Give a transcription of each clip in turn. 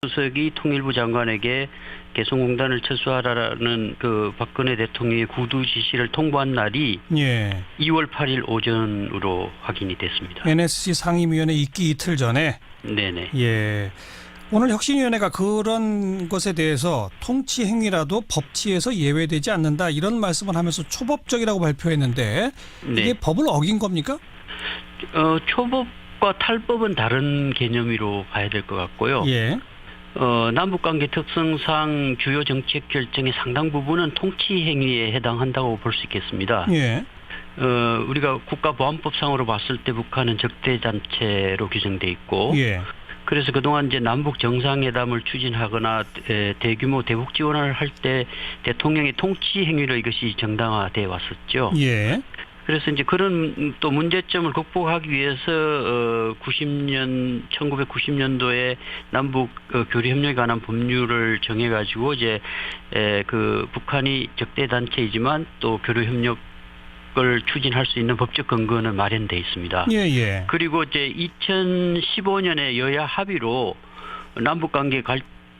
수석이 통일부 장관에게 개성공단을 철수하라는 그 박근혜 대통령의 구두 지시를 통보한 날이 2월 8일 오전으로 확인이 됐습니다. NSC 상임위원회 있기 이틀 전에. 네네. 예. 오늘 혁신위원회가 그런 것에 대해서 통치 행위라도 법치에서 예외되지 않는다 이런 말씀을 하면서 초법적이라고 발표했는데 이게 네. 법을 어긴 겁니까? 초법과 탈법은 다른 개념으로 봐야 될 것 같고요. 예. 남북관계 특성상 주요 정책 결정의 상당 부분은 통치 행위에 해당한다고 볼 수 있겠습니다. 예. 우리가 국가보안법상으로 봤을 때 북한은 적대단체로 규정돼 있고, 예. 그래서 그동안 이제 남북 정상회담을 추진하거나 대규모 대북 지원을 할 때 대통령의 통치 행위로 이것이 정당화돼 왔었죠. 예. 그래서 이제 그런 또 문제점을 극복하기 위해서 1990년도에 남북 교류 협력에 관한 법률을 정해 가지고 이제 그 북한이 적대 단체이지만 또 교류 협력을 추진할 수 있는 법적 근거는 마련돼 있습니다. 예, 예. 그리고 이제 2015년에 여야 합의로 남북 관계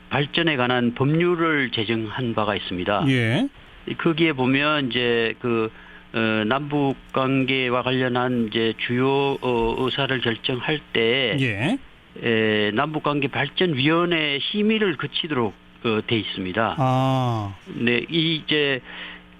발전에 관한 법률을 제정한 바가 있습니다. 예. 거기에 보면 이제 그 남북 관계와 관련한 이제 주요 의사를 결정할 때 남북 관계 발전 위원회 심의를 거치도록 돼 있습니다. 아. 네, 이제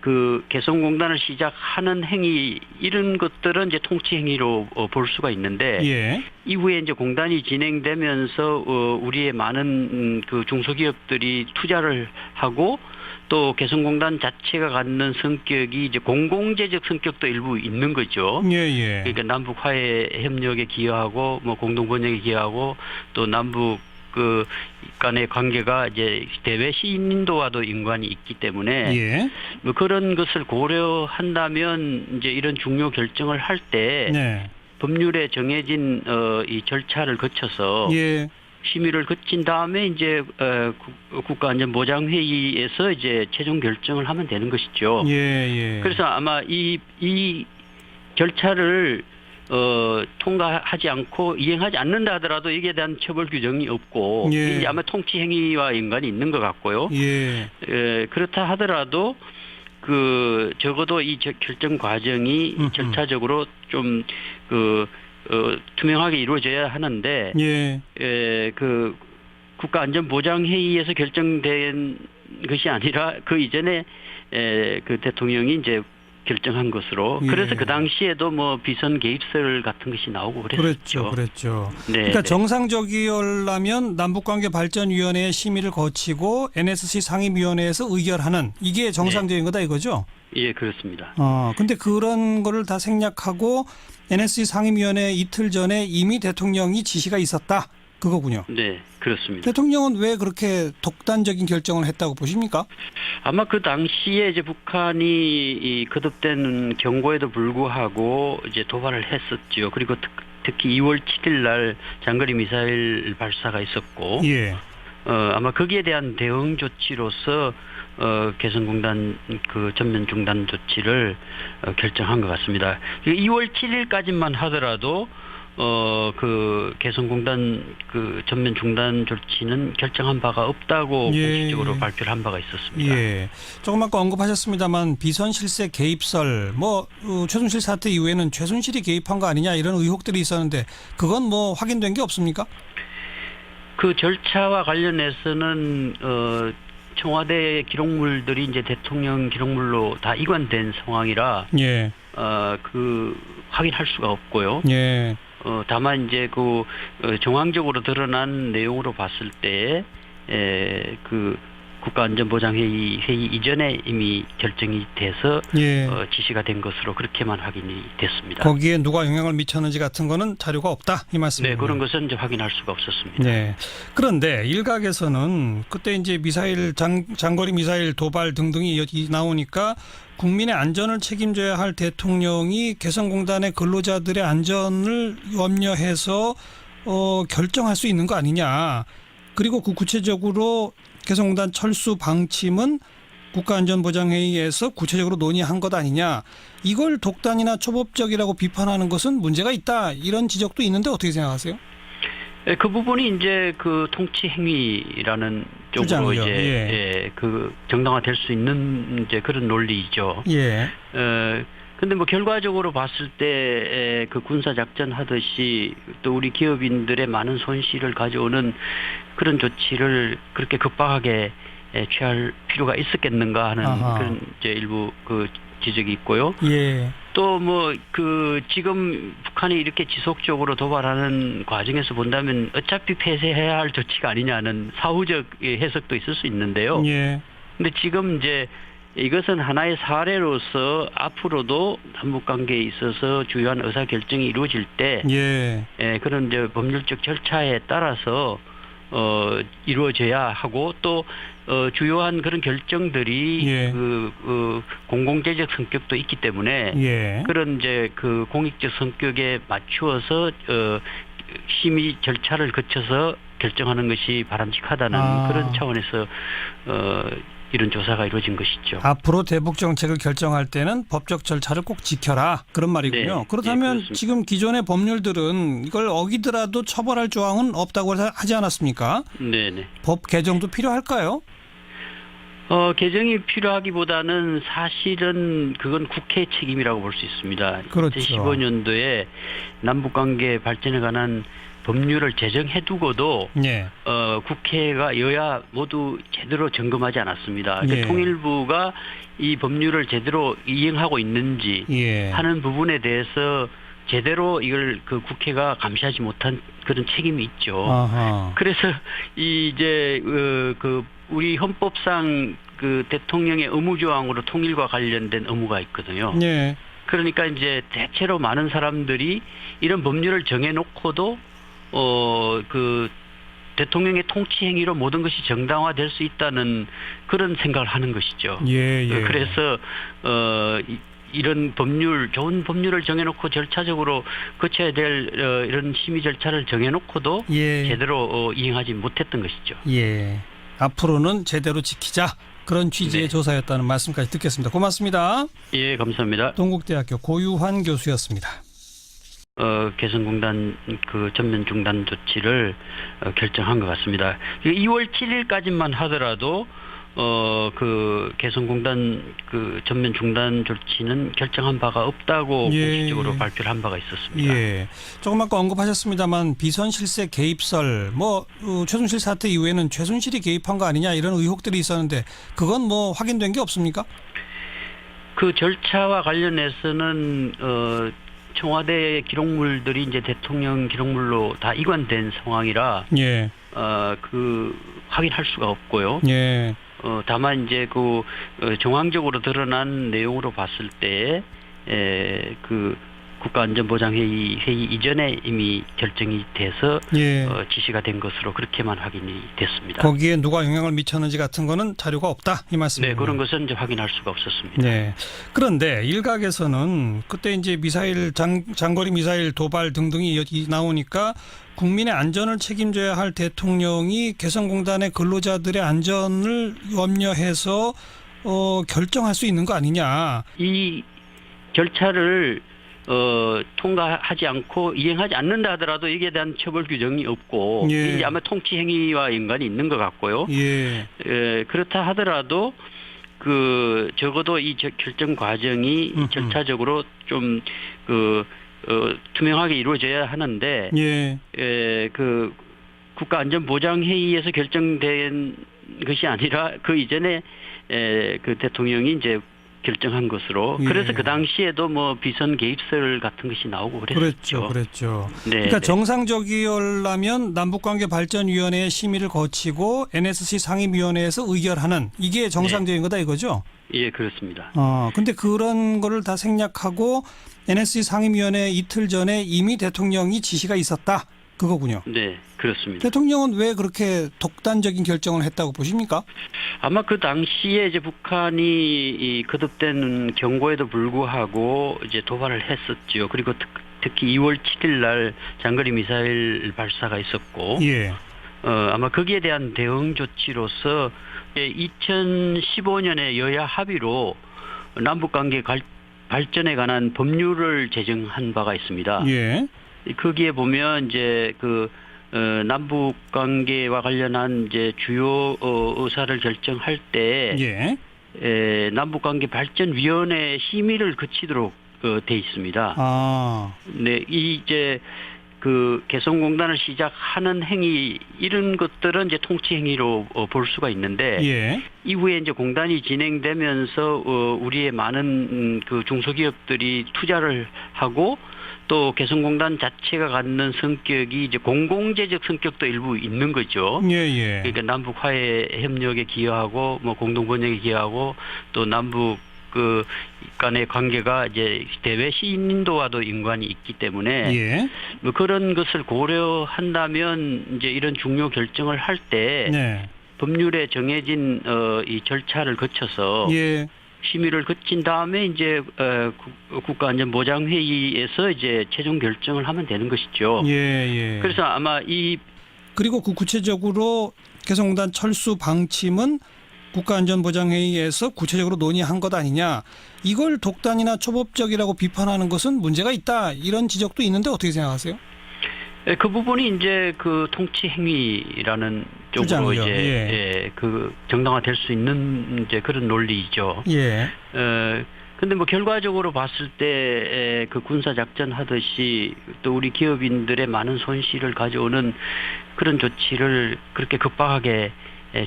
그 개성공단을 시작하는 행위 이런 것들은 이제 통치 행위로 볼 수가 있는데 예. 이후에 이제 공단이 진행되면서 우리의 많은 그 중소기업들이 투자를 하고 또 개성공단 자체가 갖는 성격이 이제 공공재적 성격도 일부 있는 거죠. 예, 예. 그러니까 남북 화해 협력에 기여하고 뭐 공동 번역에 기여하고 또 남북 그 간의 관계가 이제 대외 시인도와도 연관이 있기 때문에 예. 뭐 그런 것을 고려한다면 이제 이런 중요 결정을 할 때 네. 법률에 정해진 이 절차를 거쳐서 예. 심의를 거친 다음에 이제 국가안전보장회의에서 이제 최종 결정을 하면 되는 것이죠. 예, 예. 그래서 아마 이 절차를 통과하지 않고 이행하지 않는다 하더라도 이에 대한 처벌 규정이 없고 예. 이제 아마 통치 행위와 연관이 있는 것 같고요. 예. 그렇다 하더라도 그 적어도 이 결정 과정이 절차적으로 좀 투명하게 이루어져야 하는데 예. 그 국가안전보장회의에서 결정된 것이 아니라 그 이전에 그 대통령이 이제 결정한 것으로 예. 그래서 그 당시에도 뭐 비선 개입설 같은 것이 나오고 그랬죠. 그랬죠. 네, 그러니까 네. 정상적이려면 남북관계발전위원회의 심의를 거치고 NSC 상임위원회에서 의결하는 이게 정상적인 거다 이거죠? 예, 그렇습니다. 근데 그런 거를 다 생략하고 NSC 상임위원회 이틀 전에 이미 대통령이 지시가 있었다. 그거군요. 네, 그렇습니다. 대통령은 왜 그렇게 독단적인 결정을 했다고 보십니까? 아마 그 당시에 이제 북한이 이 거듭된 경고에도 불구하고 이제 도발을 했었죠. 그리고 특히 2월 7일 날 장거리 미사일 발사가 있었고, 예. 아마 거기에 대한 대응 조치로서 개성공단 그 전면 중단 조치를 결정한 것 같습니다. 2월 7일까지만 하더라도 그 개성공단 그 전면 중단 조치는 결정한 바가 없다고 공식적으로 발표를 한 바가 있었습니다. 예. 조금 아까 언급하셨습니다만 비선 실세 개입설 최순실 사태 이후에는 최순실이 개입한 거 아니냐 이런 의혹들이 있었는데 그건 뭐 확인된 게 없습니까? 그 절차와 관련해서는 청와대 기록물들이 이제 대통령 기록물로 다 이관된 상황이라 예. 그 확인할 수가 없고요. 예. 다만 이제 그 정황적으로 드러난 내용으로 봤을 때 그 국가안전보장회의 이전에 이미 결정이 돼서 예. 지시가 된 것으로 그렇게만 확인이 됐습니다. 거기에 누가 영향을 미쳤는지 같은 거는 자료가 없다 이 말씀이군요. 네, 그런 것은 이제 확인할 수가 없었습니다. 네. 그런데 일각에서는 그때 이제 미사일 장거리 미사일 도발 등등이 나오니까 국민의 안전을 책임져야 할 대통령이 개성공단의 근로자들의 안전을 염려해서 결정할 수 있는 거 아니냐. 그리고 그 구체적으로 개성공단 철수 방침은 국가안전보장회의에서 구체적으로 논의한 것 아니냐. 이걸 독단이나 초법적이라고 비판하는 것은 문제가 있다. 이런 지적도 있는데 어떻게 생각하세요? 그 부분이 이제 그 통치 행위라는 쪽으로 주장이요. 이제 예. 그 정당화될 수 있는 이제 그런 논리죠. 예. 근데 뭐 결과적으로 봤을 때 그 군사 작전 하듯이 또 우리 기업인들의 많은 손실을 가져오는 그런 조치를 그렇게 급박하게 취할 필요가 있었겠는가 하는 아하. 그런 이제 일부 그 지적이 있고요. 예. 또 뭐 그 지금 북한이 이렇게 지속적으로 도발하는 과정에서 본다면 어차피 폐쇄해야 할 조치가 아니냐는 사후적 해석도 있을 수 있는데요. 예. 근데 지금 이제 이것은 하나의 사례로서 앞으로도 남북 관계에 있어서 주요한 의사 결정이 이루어질 때 예. 그런 이제 법률적 절차에 따라서 이루어져야 하고 또 주요한 그런 결정들이 예. 공공재적 성격도 있기 때문에 예. 그런 이제 그 공익적 성격에 맞추어서 심의 절차를 거쳐서 결정하는 것이 바람직하다는 그런 차원에서 이런 조사가 이루어진 것이죠. 앞으로 대북 정책을 결정할 때는 법적 절차를 꼭 지켜라 그런 말이군요. 네. 그렇다면 네, 지금 기존의 법률들은 이걸 어기더라도 처벌할 조항은 없다고 하지 않았습니까? 네네. 법 개정도 필요할까요? 개정이 필요하기보다는 사실은 그건 국회 책임이라고 볼 수 있습니다. 그렇죠. 2015년도에 남북관계 발전에 관한 법률을 제정해두고도 예. 국회가 여야 모두 제대로 점검하지 않았습니다. 예. 통일부가 이 법률을 제대로 이행하고 있는지 예. 하는 부분에 대해서 제대로 이걸 그 국회가 감시하지 못한 그런 책임이 있죠. 아하. 그래서 이제 그 우리 헌법상 그 대통령의 의무조항으로 통일과 관련된 의무가 있거든요. 예. 그러니까 이제 대체로 많은 사람들이 이런 법률을 정해놓고도 그 대통령의 통치 행위로 모든 것이 정당화될 수 있다는 그런 생각을 하는 것이죠. 예. 예. 그래서 이런 법률, 좋은 법률을 정해놓고 절차적으로 거쳐야 될 이런 심의 절차를 정해놓고도 예. 제대로 이행하지 못했던 것이죠. 예. 앞으로는 제대로 지키자. 그런 취지의 네. 조사였다는 말씀까지 듣겠습니다. 고맙습니다. 예, 감사합니다. 동국대학교 고유환 교수였습니다. 개성공단 그 전면 중단 조치를 결정한 것 같습니다. 2월 7일까지만 하더라도 그 개성공단 그 전면 중단 조치는 결정한 바가 없다고 예. 공식적으로 발표를 한 바가 있었습니다. 예. 조금 아까 언급하셨습니다만 비선 실세 개입설 최순실 사태 이후에는 최순실이 개입한 거 아니냐 이런 의혹들이 있었는데 그건 뭐 확인된 게 없습니까? 그 절차와 관련해서는 청와대 기록물들이 이제 대통령 기록물로 다 이관된 상황이라 예. 그 확인할 수가 없고요. 예. 다만 이제 그 정황적으로 드러난 내용으로 봤을 때 그 국가안전보장회의 이전에 이미 결정이 돼서 예. 지시가 된 것으로 그렇게만 확인이 됐습니다. 거기에 누가 영향을 미쳤는지 같은 거는 자료가 없다 이 말씀이군요. 네, 그런 것은 이제 확인할 수가 없었습니다. 네. 그런데 일각에서는 그때 이제 미사일 장거리 미사일 도발 등등이 나오니까 국민의 안전을 책임져야 할 대통령이 개성공단의 근로자들의 안전을 염려해서 결정할 수 있는 거 아니냐. 이 절차를 통과하지 않고 이행하지 않는다 하더라도 이에 대한 처벌 규정이 없고 예. 이제 아마 통치 행위와 연관이 있는 것 같고요. 예. 그렇다 하더라도 그 적어도 이 결정 과정이 절차적으로 좀 투명하게 이루어져야 하는데 예. 그 국가안전보장회의에서 결정된 것이 아니라 그 이전에 그 대통령이 이제 결정한 것으로 예. 그래서 그 당시에도 뭐 비선 개입설 같은 것이 나오고 그랬죠. 그랬죠. 네, 그러니까 네. 정상적이려면 남북관계발전위원회의 심의를 거치고 NSC 상임위원회에서 의결하는 이게 정상적인 거다 이거죠? 예, 그렇습니다. 근데 그런 거를 다 생략하고 NSC 상임위원회 이틀 전에 이미 대통령이 지시가 있었다. 그거군요. 네, 그렇습니다. 대통령은 왜 그렇게 독단적인 결정을 했다고 보십니까? 아마 그 당시에 이제 북한이 이 거듭된 경고에도 불구하고 이제 도발을 했었죠. 그리고 특히 2월 7일 날 장거리 미사일 발사가 있었고, 예. 아마 거기에 대한 대응 조치로서 2015년에 여야 합의로 남북관계 발전에 관한 법률을 제정한 바가 있습니다. 예. 거기에 보면 이제 그 남북 관계와 관련한 이제 주요 의사를 결정할 때 예. 남북 관계 발전 위원회 심의를 거치도록 돼 있습니다. 아. 네, 이제 그 개성공단을 시작하는 행위 이런 것들은 이제 통치 행위로 볼 수가 있는데 예. 이후에 이제 공단이 진행되면서 우리의 많은 그 중소기업들이 투자를 하고 또 개성공단 자체가 갖는 성격이 이제 공공재적 성격도 일부 있는 거죠. 예. 그러니까 남북 화해 협력에 기여하고 뭐 공동 번역에 기여하고 또 남북 그 간의 관계가 이제 대외 시인도와도 연관이 있기 때문에 예. 뭐 그런 것을 고려한다면 이제 이런 중요 결정을 할 때 네. 법률에 정해진 이 절차를 거쳐서 예. 심의를 거친 다음에 이제 국가안전보장회의에서 이제 최종 결정을 하면 되는 것이죠. 예. 그래서 아마 이 그리고 그 구체적으로 개성공단 철수 방침은 국가안전보장회의에서 구체적으로 논의한 것 아니냐. 이걸 독단이나 초법적이라고 비판하는 것은 문제가 있다. 이런 지적도 있는데 어떻게 생각하세요? 그 부분이 이제 그 통치 행위라는 쪽으로 주장이요. 이제 그 정당화될 수 있는 이제 그런 논리이죠. 예. 근데 뭐 결과적으로 봤을 때 그 군사 작전 하듯이 또 우리 기업인들의 많은 손실을 가져오는 그런 조치를 그렇게 급박하게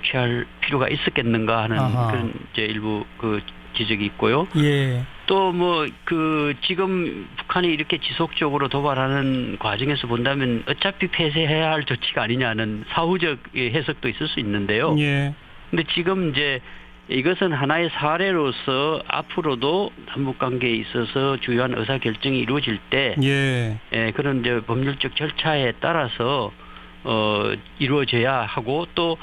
취할 필요가 있었겠는가 하는 아하. 그런 이제 일부 그 지적이 있고요. 예. 또 뭐 그 지금 북한이 이렇게 지속적으로 도발하는 과정에서 본다면 어차피 폐쇄해야 할 조치가 아니냐는 사후적 해석도 있을 수 있는데요. 예. 근데 지금 이제 이것은 하나의 사례로서 앞으로도 남북 관계에 있어서 주요한 의사 결정이 이루어질 때 예. 그런 이제 법률적 절차에 따라서 이루어져야 하고 또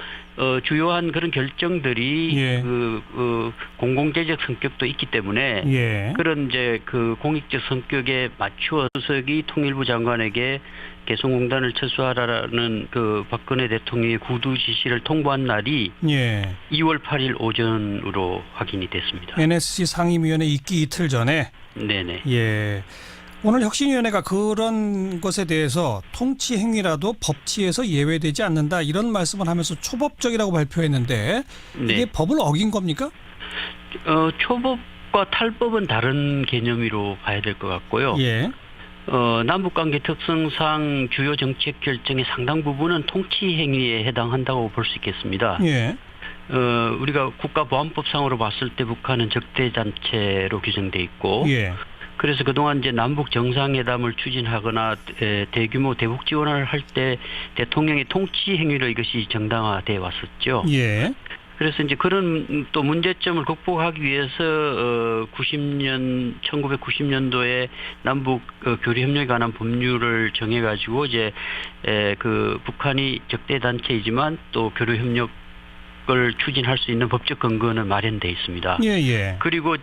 주요한 그런 결정들이 예. 그 공공재적 성격도 있기 때문에 예. 그런 이제 그 공익적 성격에 맞추어 수석이 통일부 장관에게 개성공단을 철수하라는 그 박근혜 대통령의 구두 지시를 통보한 날이 예. 2월 8일 오전으로 확인이 됐습니다. NSC 상임위원회 있기 이틀 전에. 네네. 예. 오늘 혁신위원회가 그런 것에 대해서 통치 행위라도 법치에서 예외되지 않는다 이런 말씀을 하면서 초법적이라고 발표했는데 이게 네. 법을 어긴 겁니까? 초법과 탈법은 다른 개념으로 봐야 될 것 같고요. 예. 남북관계 특성상 주요 정책 결정의 상당 부분은 통치 행위에 해당한다고 볼 수 있겠습니다. 예. 우리가 국가보안법상으로 봤을 때 북한은 적대단체로 규정돼 있고 예. 그래서 그동안 이제 남북 정상회담을 추진하거나 대규모 대북 지원을 할 때 대통령의 통치 행위로 이것이 정당화돼 왔었죠. 예. 그래서 이제 그런 또 문제점을 극복하기 위해서 1990년도에 남북 교류 협력에 관한 법률을 정해가지고 이제 그 북한이 적대 단체이지만 또 교류 협력을 추진할 수 있는 법적 근거는 마련돼 있습니다. 예. 그리고